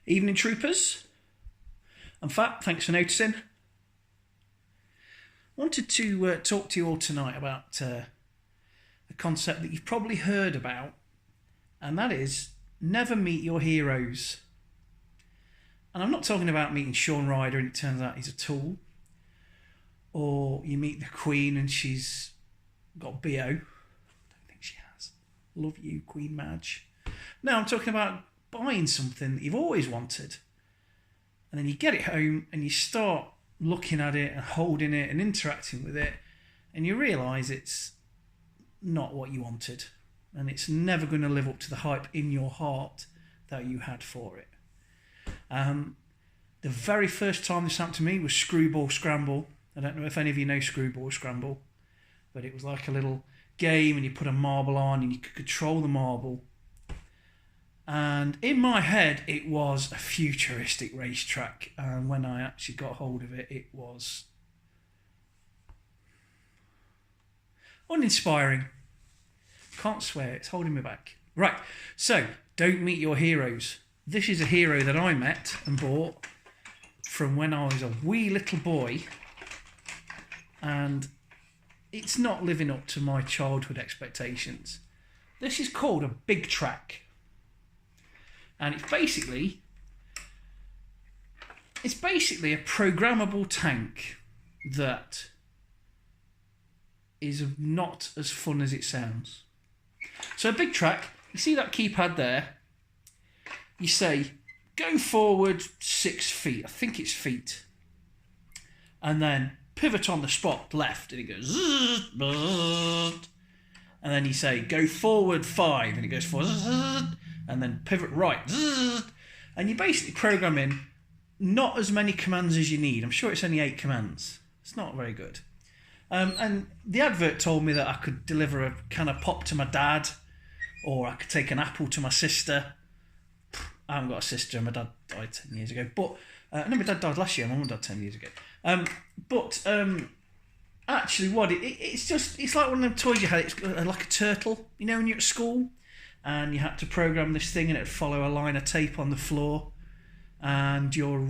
Evening troopers. In fact, thanks for noticing. Wanted to talk to you all tonight about a concept that you've probably heard about, and that is never meet your heroes. And I'm not talking about meeting Shaun Ryder and it turns out he's a tool, or you meet the Queen and she's got BO. I don't think she has. Love you, Queen Madge. No, I'm talking about buying something that you've always wanted, and then you get it home and you start looking at it and holding it and interacting with it, and you realise it's not what you wanted, and it's never going to live up to the hype in your heart that you had for it. The very first time this happened to me was Screwball Scramble. I don't know if any of you know Screwball Scramble, but it was like a little game and you put a marble on and you could control the marble. And in my head, it was a futuristic racetrack. And when I actually got hold of it, it was uninspiring. Can't swear, it's holding me back. Right, so don't meet your heroes. This is a hero that I met and bought from when I was a wee little boy. And it's not living up to my childhood expectations. This is called a big Trak. And it's basically a programmable tank that is not as fun as it sounds. So a big Trak, you see that keypad there? You say, go forward 6 feet. I think it's feet. And then pivot on the spot left, and it goes zzz, zzz. And then you say, go forward 5, and it goes forward zzz. And then pivot right, zzz. And you basically program in not as many commands as you need. I'm sure it's only 8 commands. It's not very good. And the advert told me that I could deliver a can of pop to my dad, or I could take an apple to my sister. I haven't got a sister, my dad died 10 years ago. But no, my dad died last year, my mum died 10 years ago. Actually what it's like one of them toys you had. It's like a turtle, you know, when you're at school and you had to program this thing and it'd follow a line of tape on the floor, and your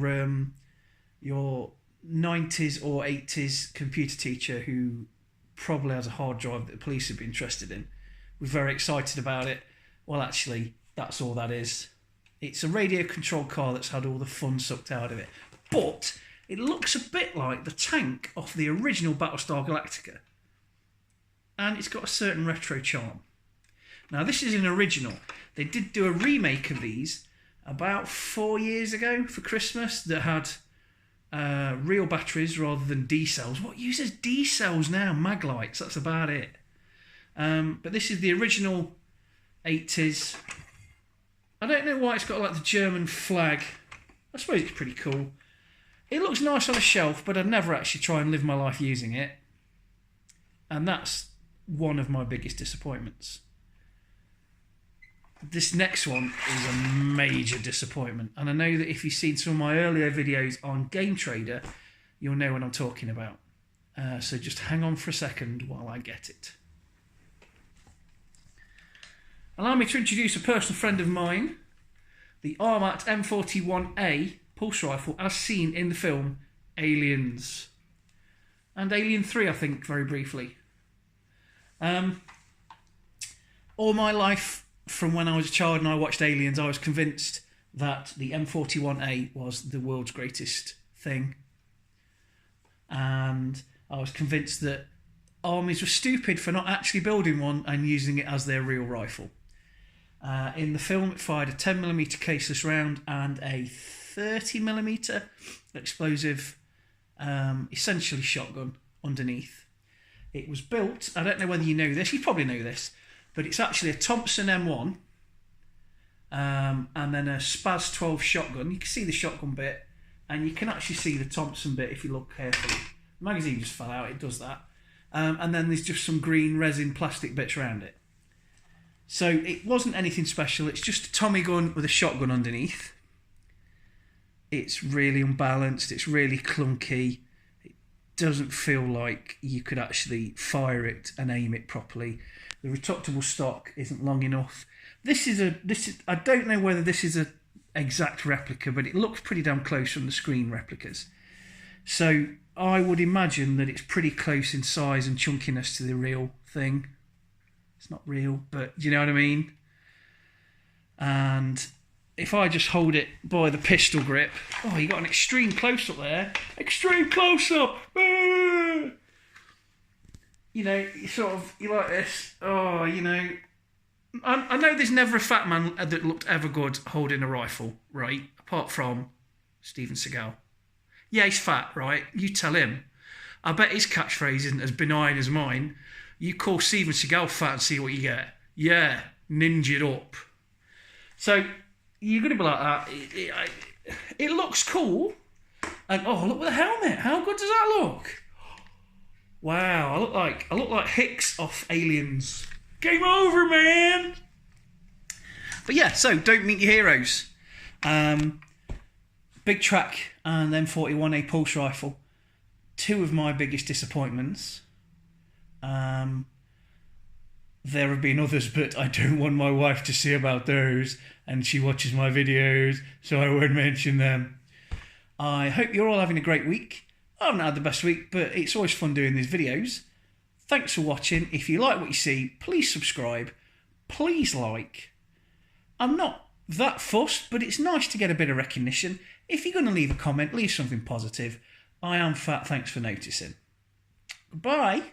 90s or 80s computer teacher, who probably has a hard drive that the police would be interested in, was very excited about it. Well, actually, that's all that is. It's a radio-controlled car that's had all the fun sucked out of it. But it looks a bit like the tank off the original Battlestar Galactica. And it's got a certain retro charm. Now, this is an original. They did do a remake of these about 4 years ago for Christmas that had real batteries rather than D-cells. What uses D-cells now? Mag lights, that's about it. But this is the original 80s. I don't know why it's got like the German flag. I suppose it's pretty cool. It looks nice on a shelf, but I'd never actually try and live my life using it. And that's one of my biggest disappointments. This next one is a major disappointment. And I know that if you've seen some of my earlier videos on Game Trader, you'll know what I'm talking about. So just hang on for a second while I get it. Allow me to introduce a personal friend of mine, the Armat M41a Pulse rifle, as seen in the film Aliens. And Alien 3, I think, very briefly. All my life, from when I was a child and I watched Aliens, I was convinced that the M41a was the world's greatest thing. And I was convinced that armies were stupid for not actually building one and using it as their real rifle. In the film, it fired a 10mm caseless round and a 30mm explosive, essentially shotgun underneath. It was built, I don't know whether you know this, you probably know this, but it's actually a Thompson M1 and then a Spaz 12 shotgun. You can see the shotgun bit, and you can actually see the Thompson bit if you look carefully. The magazine just fell out, it does that. And then there's just some green resin plastic bits around it. So it wasn't anything special, it's just a Tommy gun with a shotgun underneath. It's really unbalanced, it's really clunky. It doesn't feel like you could actually fire it and aim it properly. The retractable stock isn't long enough. I don't know whether this is a exact replica, but it looks pretty damn close from the screen replicas. So I would imagine that it's pretty close in size and chunkiness to the real thing. It's not real, but do you know what I mean? And if I just hold it by the pistol grip, oh, you got an extreme close-up there. Extreme close-up! Ah! You know, you like this. Oh, you know, I know there's never a fat man that looked ever good holding a rifle, right? Apart from Steven Seagal. Yeah, he's fat, right? You tell him. I bet his catchphrase isn't as benign as mine. You call Steven Seagal fat and see what you get. Yeah, ninja'd up. So you're going to be like that. It looks cool. And oh, look at the helmet. How good does that look? Wow, I look like Hicks off Aliens. Game over, man. But yeah, so don't meet your heroes. Big Trak and M41a Pulse rifle. Two of my biggest disappointments. There have been others, but I don't want my wife to see about those, and she watches my videos, so I won't mention them. I hope you're all having a great week. I haven't had the best week, but it's always fun doing these videos. Thanks for watching. If you like what you see, please subscribe. Please like. I'm not that fussed, but it's nice to get a bit of recognition. If you're going to leave a comment, leave something positive. I am fat, thanks for noticing. Goodbye.